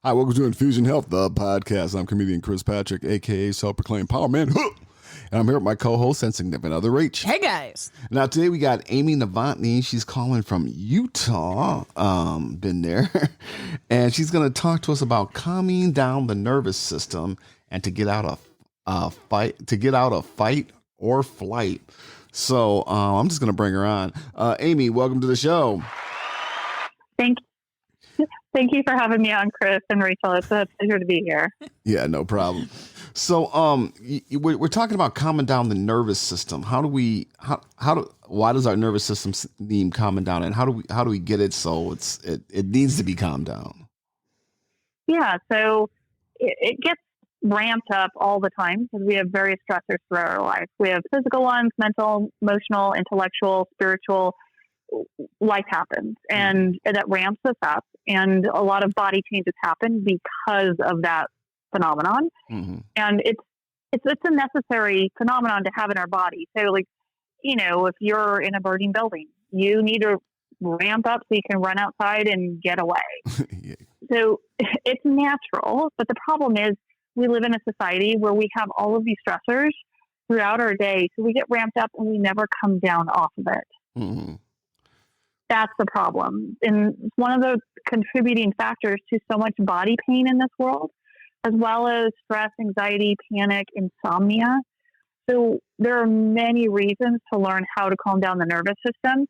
Hi, welcome to Infusion Health, the podcast. I'm comedian Chris Patrick, a.k.a. self-proclaimed Power Man. And I'm here with my co-host and significant other, Rach. Hey, guys. Now, today we got Amy Novotny. She's calling from Utah. Been there. And she's going to talk to us about calming down the nervous system and to get out of fight or flight. So I'm just going to bring her on. Amy, welcome to the show. Thank you for having me on, Chris and Rachel. It's a pleasure to be here. Yeah, no problem. So, we're talking about calming down the nervous system. Why does our nervous system need calming down, and how do we get it so it needs to be calmed down? Yeah, so it gets ramped up all the time because we have various stressors throughout our life. We have physical ones, mental, emotional, intellectual, spiritual. Life happens, and that ramps us up, and a lot of body changes happen because of that phenomenon. Mm-hmm. And it's a necessary phenomenon to have in our body. So, like, if you're in a burning building, you need to ramp up so you can run outside and get away. Yeah. So it's natural, but the problem is we live in a society where we have all of these stressors throughout our day, so we get ramped up and we never come down off of it. Mm-hmm. That's the problem. And it's one of the contributing factors to so much body pain in this world, as well as stress, anxiety, panic, insomnia. So there are many reasons to learn how to calm down the nervous system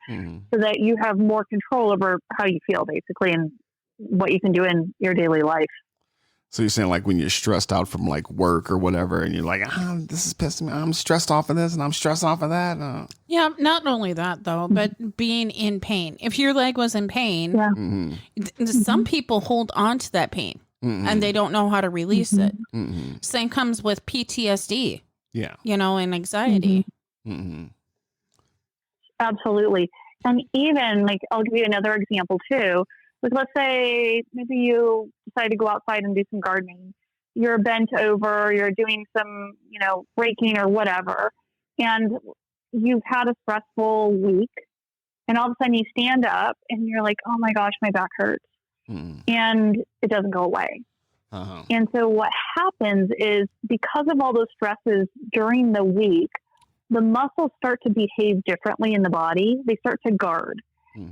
so that you have more control over how you feel, basically, and what you can do in your daily life. So you're saying, like, when you're stressed out from like work or whatever, and you're like, this is pissing me. I'm stressed off of this and I'm stressed off of that. Yeah, not only that, though, but being in pain. If your leg was in pain, some people hold on to that pain and they don't know how to release it. Same comes with PTSD. Yeah. And anxiety. Absolutely. And even, like, I'll give you another example too. Like, let's say maybe you decide to go outside and do some gardening. You're bent over, you're doing some, raking or whatever, and you've had a stressful week, and all of a sudden you stand up and you're like, oh my gosh, my back hurts. And it doesn't go away. And so what happens is, because of all those stresses during the week, the muscles start to behave differently in the body. They start to guard.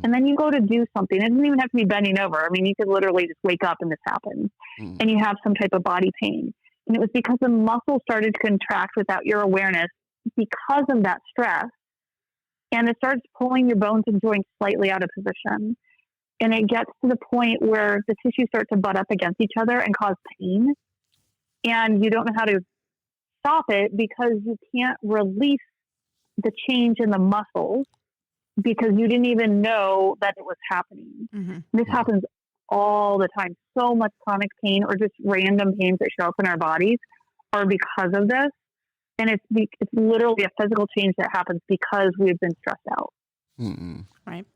And then you go to do something. It doesn't even have to be bending over. I mean, you could literally just wake up and this happens. And you have some type of body pain. And it was because the muscle started to contract without your awareness because of that stress. And it starts pulling your bones and joints slightly out of position. And it gets to the point where the tissues start to butt up against each other and cause pain. And you don't know how to stop it because you can't release the change in the muscles, because you didn't even know that it was happening. This happens all the time. So much chronic pain or just random pains that show up in our bodies are because of this. And it's literally a physical change that happens because we've been stressed out. Right.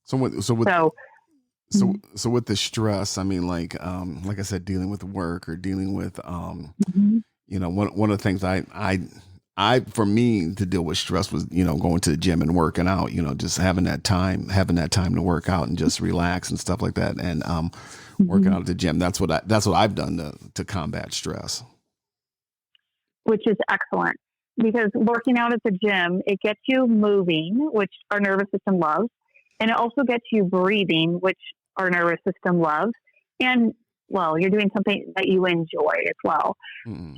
So with the stress, I mean, like I said, dealing with work or dealing with, one of the things I for me to deal with stress was, going to the gym and working out, just having that time to work out and just relax and stuff like that. And, working out at the gym, that's what I've done to combat stress. Which is excellent, because working out at the gym, it gets you moving, which our nervous system loves. And it also gets you breathing, which our nervous system loves. And, well, you're doing something that you enjoy as well.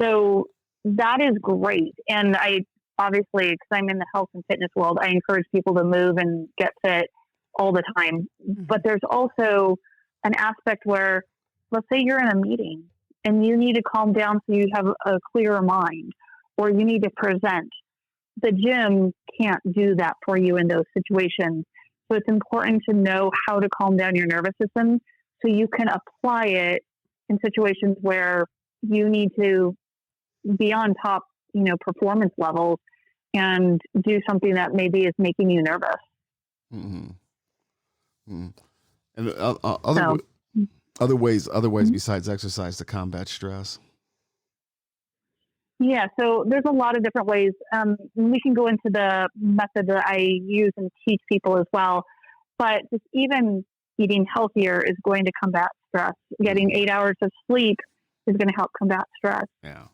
So that is great. And I obviously, because I'm in the health and fitness world, I encourage people to move and get fit all the time. But there's also an aspect where, let's say you're in a meeting and you need to calm down so you have a clearer mind, or you need to present. The gym can't do that for you in those situations. So it's important to know how to calm down your nervous system so you can apply it in situations where you need to be on top, performance levels and do something that maybe is making you nervous. And other ways besides exercise to combat stress. Yeah, so there's a lot of different ways. We can go into the method that I use and teach people as well. But just even eating healthier is going to combat stress. Getting 8 hours of sleep is going to help combat stress. Yeah.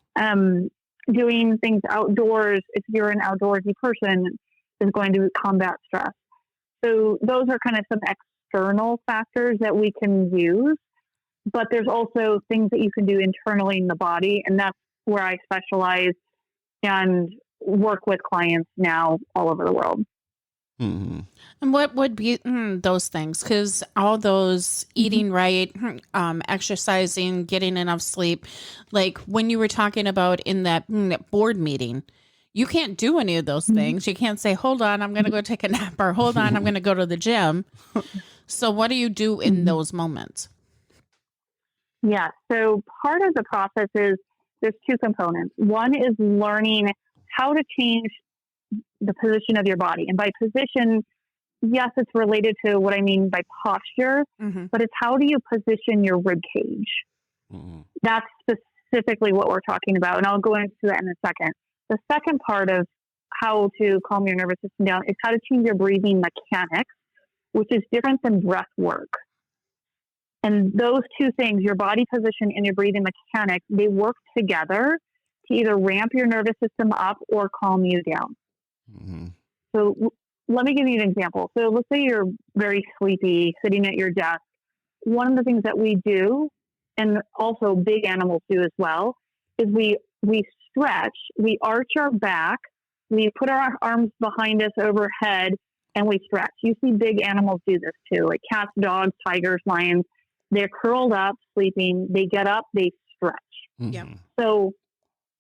Doing things outdoors, if you're an outdoorsy person, is going to combat stress. So those are kind of some external factors that we can use, but there's also things that you can do internally in the body. And that's where I specialize and work with clients now all over the world. Mm-hmm. And what would be those things? Because all those eating right, exercising, getting enough sleep, like when you were talking about in that board meeting, you can't do any of those things. You can't say, hold on, I'm going to go take a nap, or hold on, I'm going to go to the gym. So what do you do in those moments? Yeah. So part of the process is there's two components. One is learning how to change the position of your body. And by position, yes, it's related to what I mean by posture, but it's how do you position your rib cage? That's specifically what we're talking about. And I'll go into that in a second. The second part of how to calm your nervous system down is how to change your breathing mechanics, which is different than breath work. And those two things, your body position and your breathing mechanics, they work together to either ramp your nervous system up or calm you down. So let me give you an example. So let's say you're very sleepy, sitting at your desk. One of the things that we do, and also big animals do as well, is we stretch, we arch our back, we put our arms behind us overhead, and we stretch. You see big animals do this too, like cats, dogs, tigers, lions. They're curled up, sleeping. They get up, they stretch. Yeah. So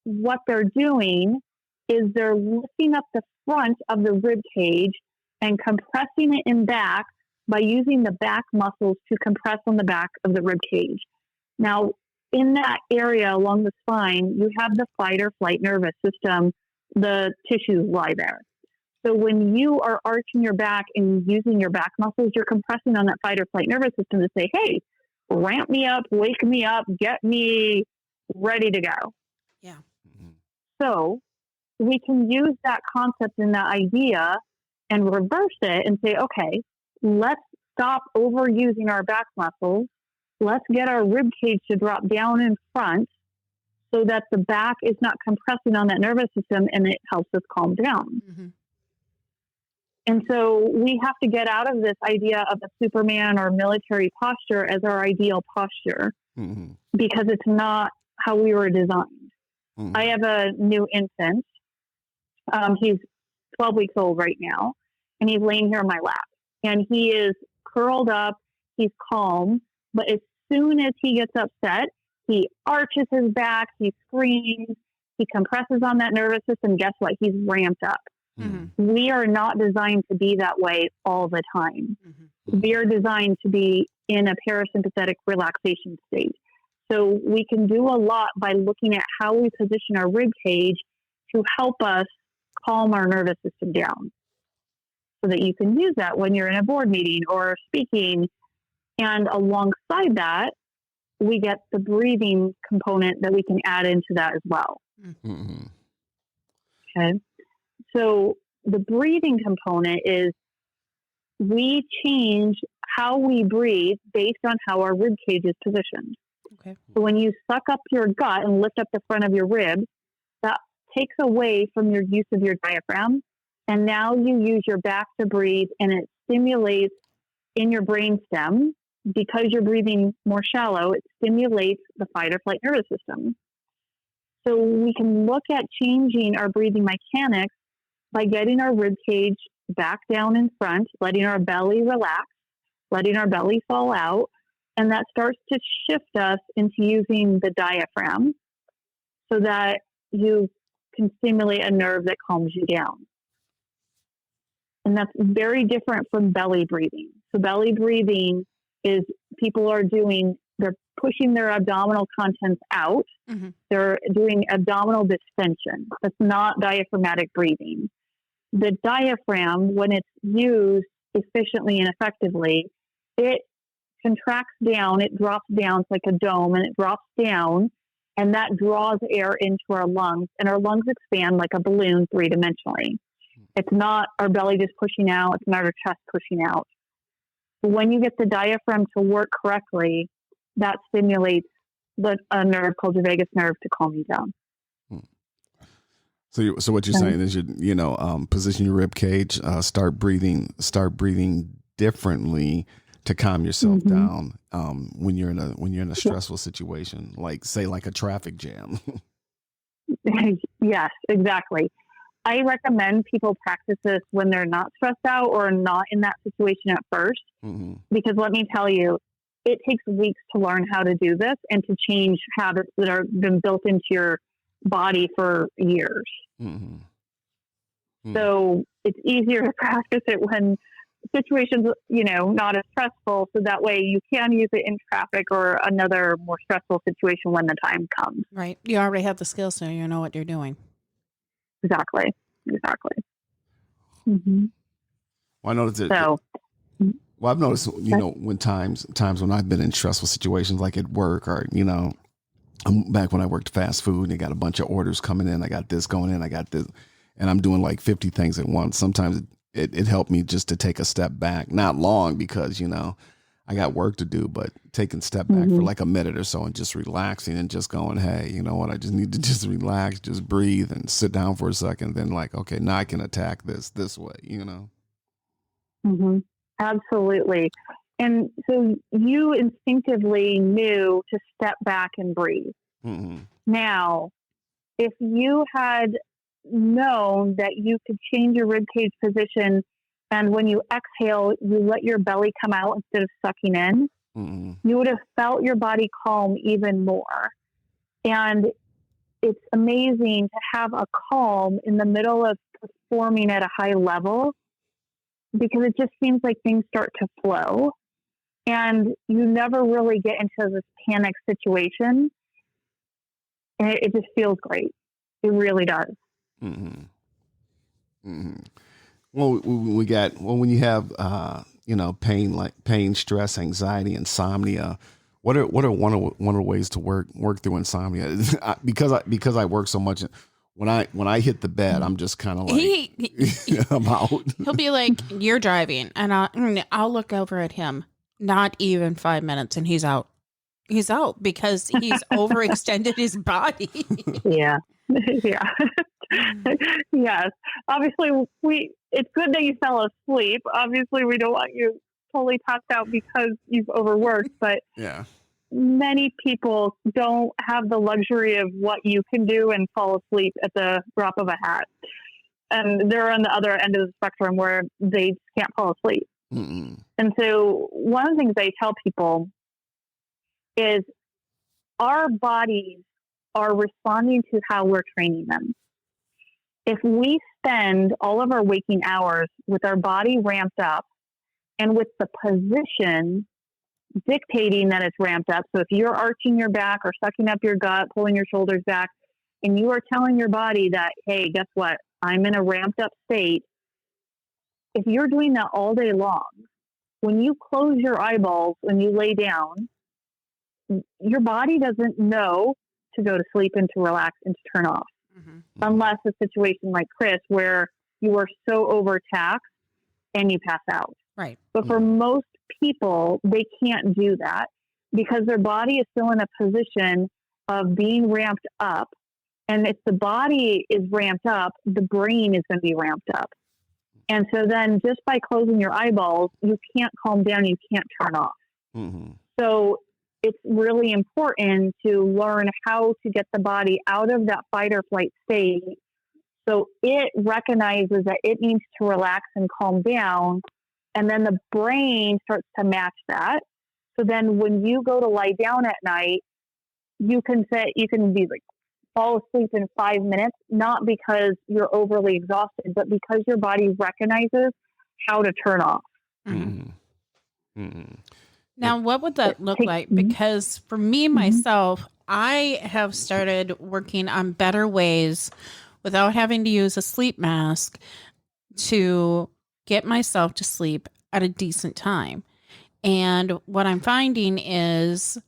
what they're doing is they're lifting up the front of the rib cage and compressing it in back by using the back muscles to compress on the back of the rib cage. Now, in that area along the spine, you have the fight or flight nervous system. The tissues lie there. So when you are arching your back and using your back muscles, you're compressing on that fight or flight nervous system to say, hey, ramp me up, wake me up, get me ready to go. Yeah. So we can use that concept and that idea and reverse it and say, okay, let's stop overusing our back muscles. Let's get our rib cage to drop down in front so that the back is not compressing on that nervous system and it helps us calm down. And so we have to get out of this idea of a Superman or military posture as our ideal posture because it's not how we were designed. I have a new infant. He's 12 weeks old right now, and he's laying here on my lap. And he is curled up. He's calm. But as soon as he gets upset, he arches his back. He screams. He compresses on that nervous system. Guess what? He's ramped up. We are not designed to be that way all the time. We are designed to be in a parasympathetic relaxation state. So we can do a lot by looking at how we position our rib cage to help us calm our nervous system down so that you can use that when you're in a board meeting or speaking. And alongside that, we get the breathing component that we can add into that as well. Okay. So the breathing component is we change how we breathe based on how our rib cage is positioned. Okay. So when you suck up your gut and lift up the front of your ribs, that takes away from your use of your diaphragm. And now you use your back to breathe, and it stimulates in your brainstem, because you're breathing more shallow, it stimulates the fight or flight nervous system. So we can look at changing our breathing mechanics by getting our rib cage back down in front, letting our belly relax, letting our belly fall out, and that starts to shift us into using the diaphragm so that you can stimulate a nerve that calms you down. And that's very different from belly breathing. So belly breathing is people are doing, they're pushing their abdominal contents out. They're doing abdominal distension. That's not diaphragmatic breathing. The diaphragm, when it's used efficiently and effectively, it contracts down, it drops down. It's like a dome, and it drops down, and that draws air into our lungs, and our lungs expand like a balloon three-dimensionally. It's not our belly just pushing out. It's not our chest pushing out. when you get the diaphragm to work correctly, that stimulates a nerve called the vagus nerve to calm you down. So what you're saying is position your rib cage, start breathing differently to calm yourself down when you're in a stressful situation, like say like a traffic jam. Yes, exactly. I recommend people practice this when they're not stressed out or not in that situation at first, because let me tell you, it takes weeks to learn how to do this and to change habits that are been built into your body for years. So it's easier to practice it when situations, not as stressful. So that way you can use it in traffic or another more stressful situation when the time comes. Right. You already have the skills, so you know what you're doing. Exactly. Well, I noticed it. So, well, I've noticed, when times when I've been in stressful situations, like at work or, back when I worked fast food and I got a bunch of orders coming in, I got this going in, I got this, and I'm doing like 50 things at once. Sometimes it helped me just to take a step back, not long because, I got work to do, but taking a step back for like a minute or so and just relaxing and just going, hey, you know what? I just need to just relax, just breathe and sit down for a second. Then like, okay, now I can attack this way, Absolutely. And so you instinctively knew to step back and breathe. Now, if you had known that you could change your ribcage position, and when you exhale, you let your belly come out instead of sucking in, you would have felt your body calm even more. And it's amazing to have a calm in the middle of performing at a high level, because it just seems like things start to flow and you never really get into this panic situation. And it just feels great. It really does. Well, when you have, pain, stress, anxiety, insomnia, what are one of the ways to work through insomnia? because I work so much. When I hit the bed, I'm just kind of like, I'm out. He'll be like, you're driving, and I'll look over at him. Not even 5 minutes, and he's out. He's out because he's overextended his body. Yeah. Yes. Obviously, it's good that you fell asleep. Obviously, we don't want you totally passed out because you've overworked, but many people don't have the luxury of what you can do and fall asleep at the drop of a hat. And they're on the other end of the spectrum where they can't fall asleep. And so one of the things I tell people is our bodies are responding to how we're training them. If we spend all of our waking hours with our body ramped up and with the position dictating that it's ramped up. So if you're arching your back or sucking up your gut, pulling your shoulders back, and you are telling your body that, hey, guess what? I'm in a ramped up state. If you're doing that all day long, when you close your eyeballs, when you lay down, your body doesn't know to go to sleep and to relax and to turn off. Unless a situation like Chris, where you are so overtaxed and you pass out. Right. But for most people, they can't do that because their body is still in a position of being ramped up. And if the body is ramped up, the brain is going to be ramped up. And so then just by closing your eyeballs, you can't calm down, you can't turn off. So it's really important to learn how to get the body out of that fight or flight state so it recognizes that it needs to relax and calm down. And then the brain starts to match that. So then when you go to lie down at night, you can be like, fall asleep in 5 minutes, not because you're overly exhausted, but because your body recognizes how to turn off. Now, what would that look like? Because for me, myself, I have started working on better ways without having to use a sleep mask to get myself to sleep at a decent time. And what I'm finding is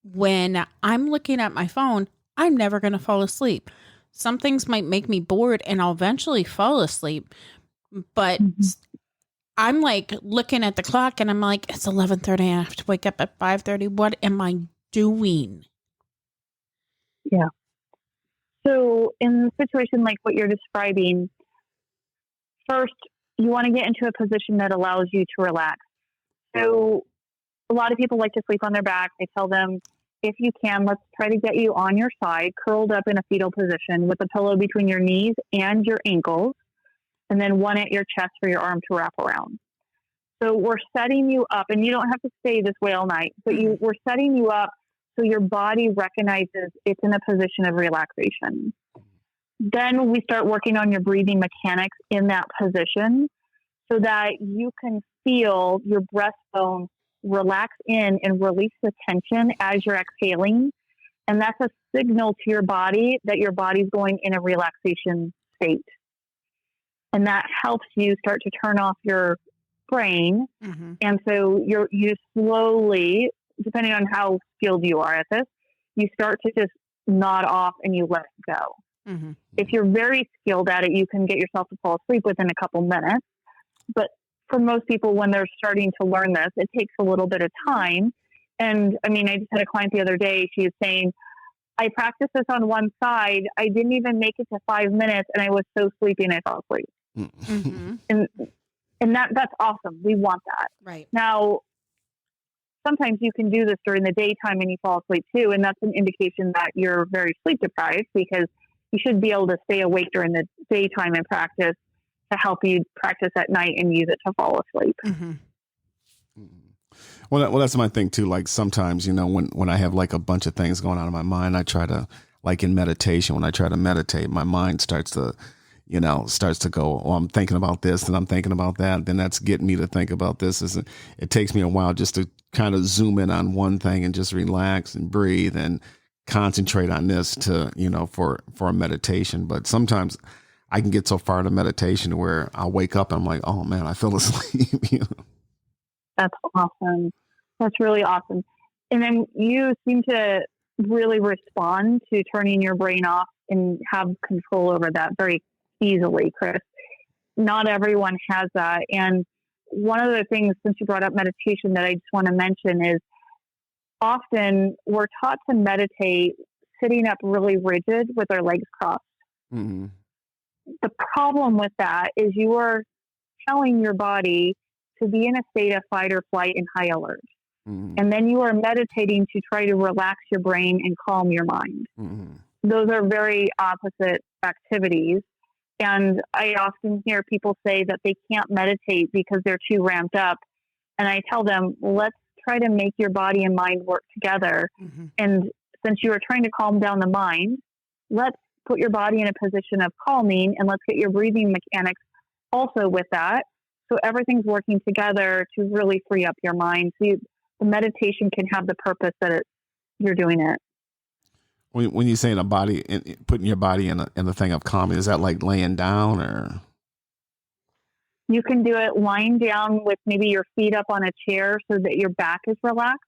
when I'm looking at my phone, I'm never going to fall asleep. Some things might make me bored and I'll eventually fall asleep, but I'm like looking at the clock and I'm like, it's 11:30. I have to wake up at 5:30. What am I doing? Yeah. So in a situation like what you're describing, first, you want to get into a position that allows you to relax. So a lot of people like to sleep on their back. I tell them, if you can, let's try to get you on your side, curled up in a fetal position with a pillow between your knees and your ankles, and then one at your chest for your arm to wrap around. So we're setting you up, and you don't have to stay this way all night, but we're setting you up so your body recognizes it's in a position of relaxation. Then we start working on your breathing mechanics in that position so that you can feel your breastbone relax in and release the tension as you're exhaling. And that's a signal to your body that your body's going in a relaxation state. And that helps you start to turn off your brain. Mm-hmm. And so you slowly, depending on how skilled you are at this, you start to just nod off and you let it go. Mm-hmm. If you're very skilled at it, you can get yourself to fall asleep within a couple minutes. But for most people, when they're starting to learn this, it takes a little bit of time. And I mean, I just had a client the other day. She was saying, I practiced this on one side. I didn't even make it to 5 minutes, and I was so sleepy and I fell asleep. Mm-hmm. And that's awesome. We want that. Right. Now, sometimes you can do this during the daytime and you fall asleep too. And that's an indication that you're very sleep deprived, because you should be able to stay awake during the daytime and practice to help you practice at night and use it to fall asleep. Mm-hmm. Well, that's my thing too. Like sometimes, when I have like a bunch of things going on in my mind, I try to, like in meditation, when I try to meditate, my mind starts to go, oh, I'm thinking about this and I'm thinking about that. Then that's getting me to think about this. It takes me a while just to kind of zoom in on one thing and just relax and breathe and concentrate on this to, for a meditation. But sometimes I can get so far into meditation where I'll wake up and I'm like, oh man, I fell asleep. That's awesome. That's really awesome. And then you seem to really respond to turning your brain off and have control over that very easily, Chris. Not everyone has that. And one of the things, since you brought up meditation, that I just want to mention is often we're taught to meditate sitting up really rigid with our legs crossed. Mm-hmm. The problem with that is you are telling your body to be in a state of fight or flight and high alert. Mm-hmm. And then you are meditating to try to relax your brain and calm your mind. Mm-hmm. Those are very opposite activities. And I often hear people say that they can't meditate because they're too ramped up. And I tell them, let's try to make your body and mind work together. Mm-hmm. And since you are trying to calm down the mind, let's put your body in a position of calming, and let's get your breathing mechanics also with that. So everything's working together to really free up your mind. So the meditation can have the purpose that you're doing it. When you say putting your body in a thing of calming, is that like laying down, or? You can do it lying down with maybe your feet up on a chair so that your back is relaxed.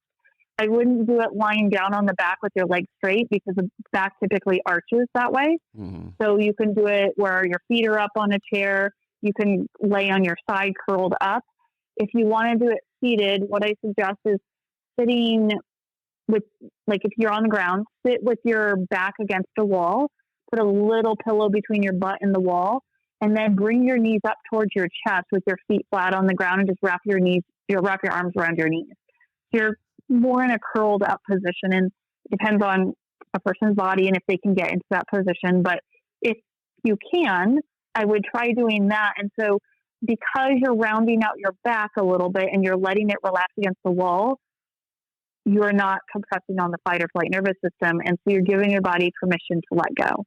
I wouldn't do it lying down on the back with your legs straight, because the back typically arches that way. Mm-hmm. So you can do it where your feet are up on a chair. You can lay on your side curled up. If you want to do it seated, what I suggest is sitting with, like if you're on the ground, sit with your back against a wall, put a little pillow between your butt and the wall, and then bring your knees up towards your chest with your feet flat on the ground, and just wrap your arms around your knees. So you're more in a curled up position, and it depends on a person's body and if they can get into that position. But if you can, I would try doing that. And so because you're rounding out your back a little bit and you're letting it relax against the wall, you're not compressing on the fight or flight nervous system. And so you're giving your body permission to let go.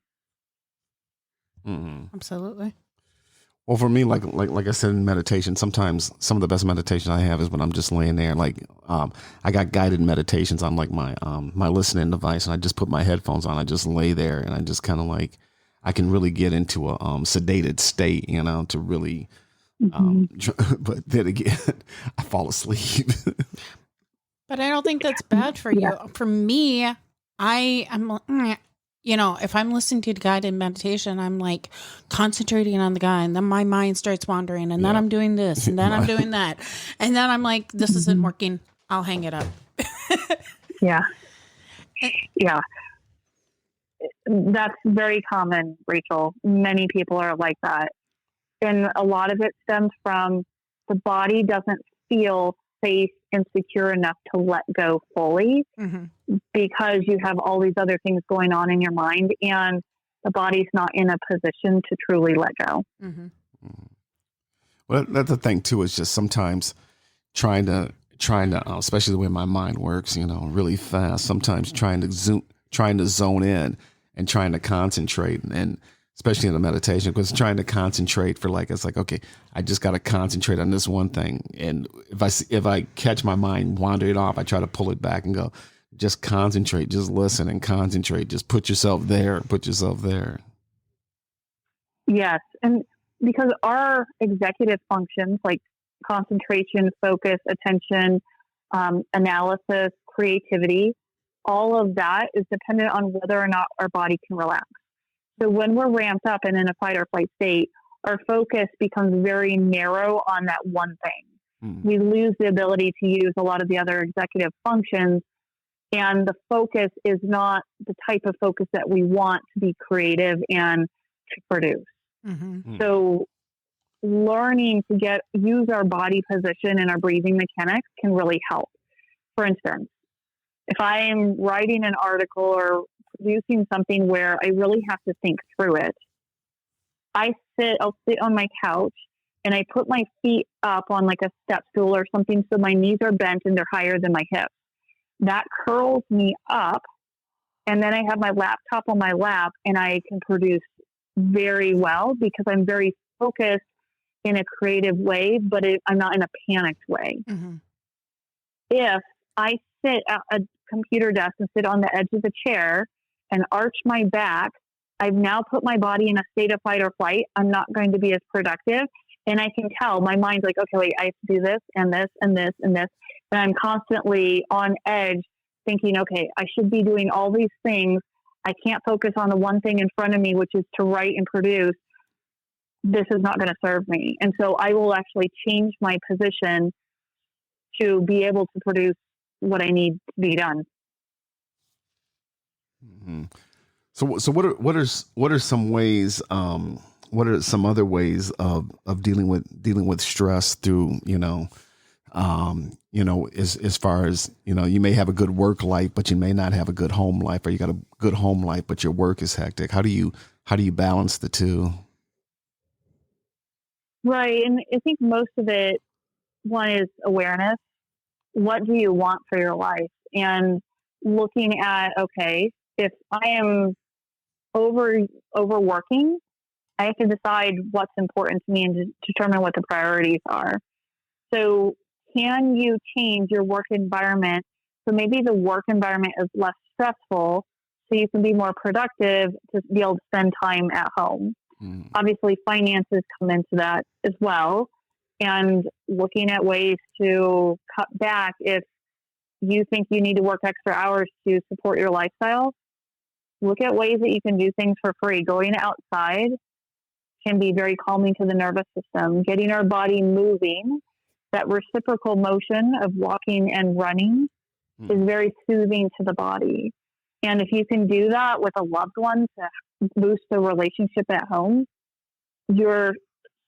Mm-hmm. Absolutely. Well, for me, like I said in meditation, sometimes some of the best meditation I have is when I'm just laying there. Like, I got guided meditations on like my listening device, and I just put my headphones on. I just lay there, and I just kind of like, I can really get into a sedated state, to really. Mm-hmm. But then again, I fall asleep. But I don't think that's bad for you. For me, I am if I'm listening to guided meditation, I'm like concentrating on the guy, and then my mind starts wandering, and then I'm doing this, and then I'm doing that. And then I'm like, this isn't working. I'll hang it up. Yeah. Yeah. That's very common, Rachel. Many people are like that. And a lot of it stems from the body doesn't feel safe and secure enough to let go fully because you have all these other things going on in your mind, and the body's not in a position to truly let go. Well, that's the thing too, is just sometimes trying to, especially the way my mind works, really fast, sometimes trying to zone in and trying to concentrate, and especially in the meditation, because trying to concentrate for it's like, okay, I just got to concentrate on this one thing. And if I catch my mind wandering off, I try to pull it back and go, just concentrate, just listen and concentrate. Just put yourself there. Yes. And because our executive functions like concentration, focus, attention, analysis, creativity, all of that is dependent on whether or not our body can relax. So when we're ramped up and in a fight or flight state, our focus becomes very narrow on that one thing. We lose the ability to use a lot of the other executive functions, and the focus is not the type of focus that we want to be creative and to produce. So learning to use our body position and our breathing mechanics can really help. For instance, if I'm writing an article or producing something where I really have to think through it, I'll sit on my couch and I put my feet up on like a step stool or something so my knees are bent and they're higher than my hips. That curls me up, and then I have my laptop on my lap and I can produce very well because I'm very focused in a creative way, but I'm not in a panicked way. If I sit at a computer desk and sit on the edge of the chair and arch my back, I've now put my body in a state of fight or flight. I'm not going to be as productive. And I can tell my mind's like, okay, wait, I have to do this and this and this and this. And I'm constantly on edge thinking, okay, I should be doing all these things. I can't focus on the one thing in front of me, which is to write and produce. This is not going to serve me. And so I will actually change my position to be able to produce what I need to be done. So what are some ways? What are some other ways of dealing with stress through as far as you may have a good work life, but you may not have a good home life, or you got a good home life, but your work is hectic. How do you balance the two? Right, and I think most of it, one is awareness. What do you want for your life? And looking at, okay, if I am overworking, I have to decide what's important to me and to determine what the priorities are. So can you change your work environment so maybe the work environment is less stressful so you can be more productive to be able to spend time at home? Obviously, finances come into that as well. And looking at ways to cut back if you think you need to work extra hours to support your lifestyle. Look at ways that you can do things for free. Going outside can be very calming to the nervous system. Getting our body moving, that reciprocal motion of walking and running is very soothing to the body. And if you can do that with a loved one to boost the relationship at home, you're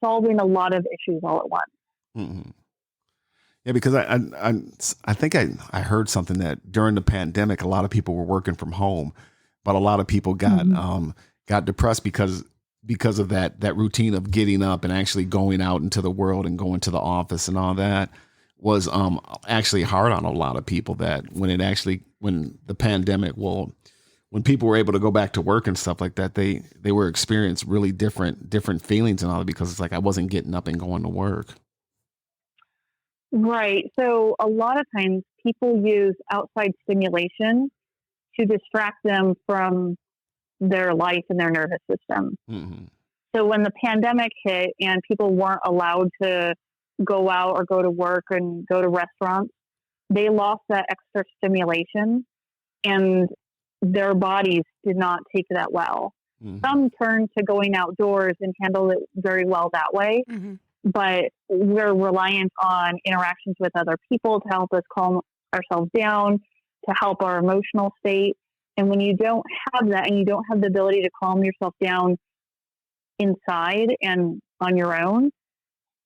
solving a lot of issues all at once. Yeah, because I think I heard something that during the pandemic, a lot of people were working from home, but a lot of people got depressed because of that routine of getting up and actually going out into the world and going to the office and all that was actually hard on a lot of people. That when the pandemic, when people were able to go back to work and stuff like that, they were experiencing really different feelings and all that, because it's like I wasn't getting up and going to work. Right. So a lot of times people use outside stimulation to distract them from their life and their nervous system. So when the pandemic hit and people weren't allowed to go out or go to work and go to restaurants, they lost that extra stimulation, and their bodies did not take that well. Mm-hmm. Some turned to going outdoors and handled it very well that way. Mm-hmm. But we're reliant on interactions with other people to help us calm ourselves down, to help our emotional state. And when you don't have that and you don't have the ability to calm yourself down inside and on your own,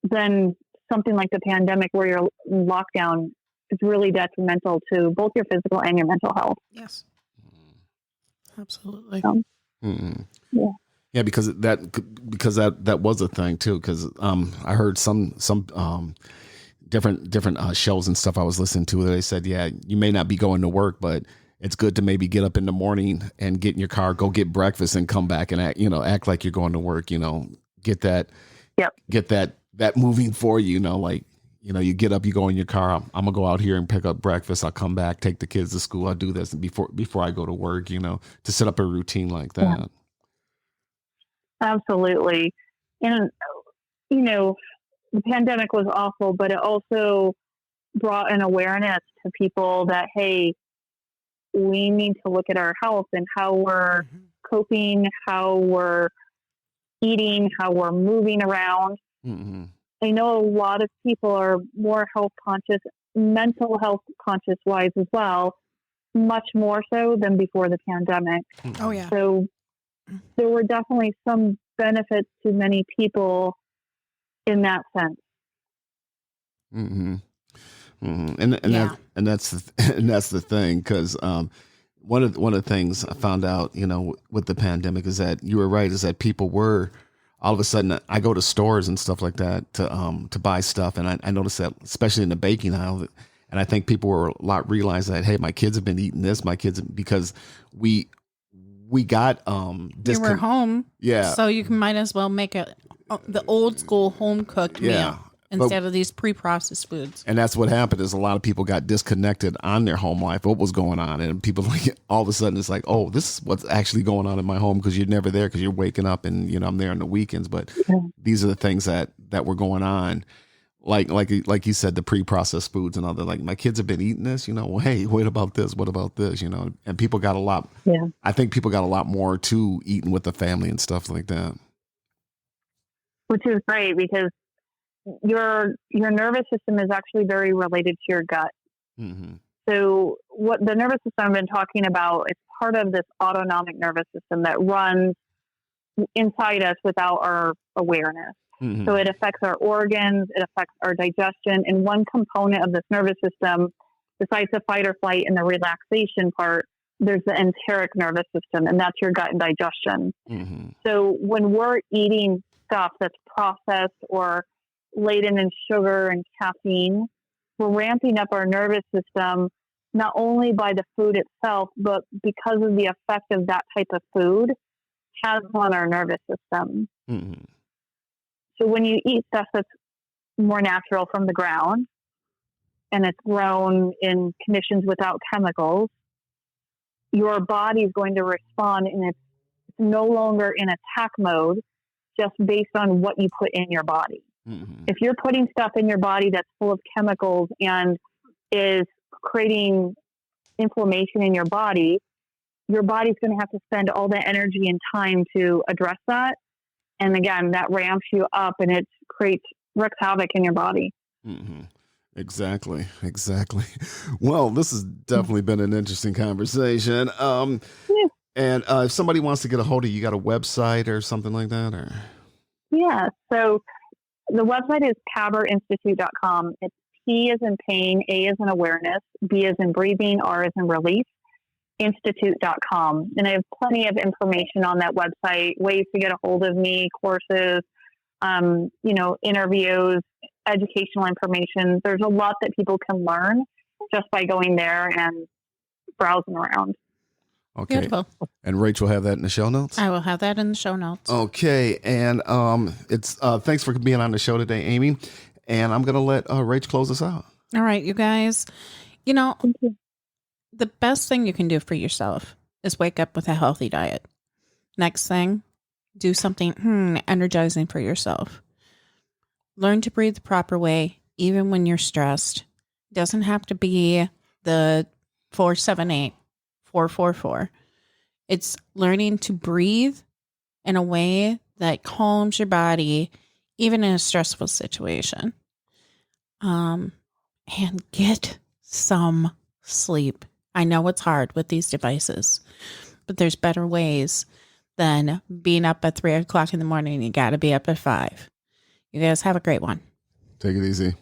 then something like the pandemic where you're in lockdown is really detrimental to both your physical and your mental health. Yes. Absolutely. Yeah. Yeah, because that was a thing too. Because I heard some different shows and stuff I was listening to. They said, yeah, you may not be going to work, but it's good to maybe get up in the morning and get in your car, go get breakfast, and come back and act like you're going to work. Get that, get that moving for you. You get up, you go in your car. I'm gonna go out here and pick up breakfast. I'll come back, take the kids to school. I'll do this before I go to work. To set up a routine like that. Yeah. Absolutely. And, the pandemic was awful, but it also brought an awareness to people that, hey, we need to look at our health and how we're coping, how we're eating, how we're moving around. Mm-hmm. I know a lot of people are more health conscious, mental health conscious wise as well, much more so than before the pandemic. Oh, yeah. So there were definitely some benefits to many people in that sense. Mm-hmm. Mm-hmm. And that's the thing, because one of the things I found out, with the pandemic is that you were right, is that people were all of a sudden. I go to stores and stuff like that to buy stuff, and I noticed that especially in the baking aisle. And I think people were a lot realized that, hey, my kids have been eating this, because we got you were home, so you might as well make the old school home cooked meal instead of these pre-processed foods. And that's what happened, is a lot of people got disconnected on their home life, what was going on, and people all of a sudden it's like, oh, this is what's actually going on in my home, because you're never there, because you're waking up and I'm there on the weekends, but these are the things that were going on. Like you said, the pre-processed foods and other, like, my kids have been eating this, well, hey, what about this? What about this? And people got a lot. Yeah. I think people got a lot more to eating with the family and stuff like that. Which is great, because your nervous system is actually very related to your gut. Mm-hmm. So what the nervous system I've been talking about, it's part of this autonomic nervous system that runs inside us without our awareness. Mm-hmm. So it affects our organs, it affects our digestion. And one component of this nervous system, besides the fight or flight and the relaxation part, there's the enteric nervous system, and that's your gut and digestion. Mm-hmm. So when we're eating stuff that's processed or laden in sugar and caffeine, we're ramping up our nervous system, not only by the food itself, but because of the effect of that type of food has on our nervous system. Mm-hmm. So when you eat stuff that's more natural from the ground and it's grown in conditions without chemicals, your body is going to respond, and it's no longer in attack mode just based on what you put in your body. Mm-hmm. If you're putting stuff in your body that's full of chemicals and is creating inflammation in your body's going to have to spend all the energy and time to address that. And again, that ramps you up and it wreaks havoc in your body. Mm-hmm. Exactly. Well, this has definitely been an interesting conversation. And if somebody wants to get a hold of you, got a website or something like that? Or? Yeah. So the website is paberinstitute.com. It's P as in pain, A as in awareness, B as in breathing, R as in release, institute.com. And I have plenty of information on that website, ways to get a hold of me, courses, interviews, educational information. There's a lot that people can learn just by going there and browsing around. Okay. Beautiful. And Rachel will have that in the show notes? I will have that in the show notes. Okay. And it's thanks for being on the show today, Amy. And I'm going to let Rach close us out. All right, you guys. The best thing you can do for yourself is wake up with a healthy diet. Next thing, do something energizing for yourself. Learn to breathe the proper way, even when you're stressed. It doesn't have to be the 4-7-8, 4-4-4. It's learning to breathe in a way that calms your body, even in a stressful situation. And get some sleep. I know it's hard with these devices, but there's better ways than being up at 3 o'clock in the morning. You got to be up at 5. You guys have a great one. Take it easy.